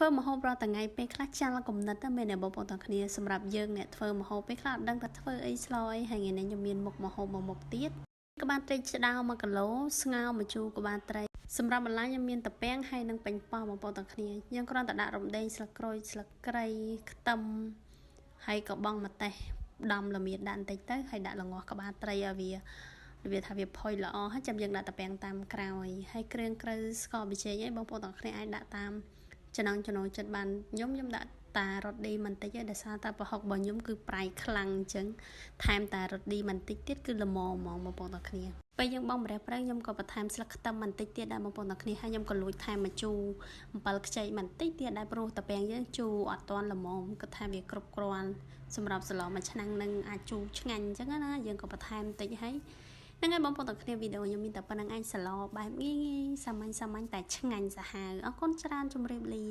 ធ្វើមហូបរាល់ថ្ងៃពេលខ្លះចាស់កំណត់តែមែនតែបងប្អូនទាំងគ្នាសម្រាប់យើងអ្នកធ្វើមហូបពេលខ្លះអត់ដឹងថាធ្វើអីស្លអីហើយថ្ងៃនេះខ្ញុំមានមុខមហូបមួយមុខទៀតក្បាលត្រីឆ្តៅ1គីឡូស្ងោរម្ជូរក្បាលត្រីសម្រាប់បន្លែខ្ញុំមានតាពាំងហើយនិងបាញ់ប៉ោះបងប្អូនទាំងគ្នាយើងគ្រាន់តែដាក់រំដេងស្លឹកក្រូចស្លឹកគ្រៃខ្ទឹមហើយក៏បង់ម្ទេសដំល្មៀតដាក់បន្តិចទៅហើយដាក់ល្ងស់ក្បាលត្រីឲ្យវាថាវាផុយល្អហើយចាំយើងដាក់តាពាំងតាមក្រោយហើយគ្រឿងក្រៅស្ករប៊ីចេងឯងបងប្អូនទាំងគ្នាអាចដាក់តាមចំណងចំណូលចិត្តបានខ្ញុំដាក់តារ៉ូឌីបន្តិចឯងដោយសារតែប្រហុករបស់ខ្ញុំគឺប្រៃខ្លាំងអញ្ចឹងថែមតារ៉ូឌីបន្តិចទៀតគឺល្មមហ្មងបងប្អូនទាំងគ្នាពេលយើងបង់ម្រះប្រេងខ្ញុំក៏បន្ថែមស្លឹកខ្ទឹមបន្តិចទៀតដែរបងប្អូនទាំងគ្នាហើយខ្ញុំក៏លួចថែមម្ជូរអំបិលខ្ចីបន្តិចទៀតដែរព្រោះតាពាំងយើងជូរអត់ទាន់ល្មមគាត់ថាវាគ្រប់គ្រាន់សម្រាប់សឡមួយឆ្នាំងនឹងអាចជូរឆ្ងាញ់អញ្ចឹងណាយើងក៏បន្ថែមបន្តិចហើយហ្នឹងហើយបងប្អូនទាំងគ្នាវីដេអូខ្ញុំមានតែប៉ុណ្្នឹងឯងសឡបែបងាយៗសាមញ្ញតែឆ្ងាញ់សាហាវអរគុណច្រើនជម្រាបលា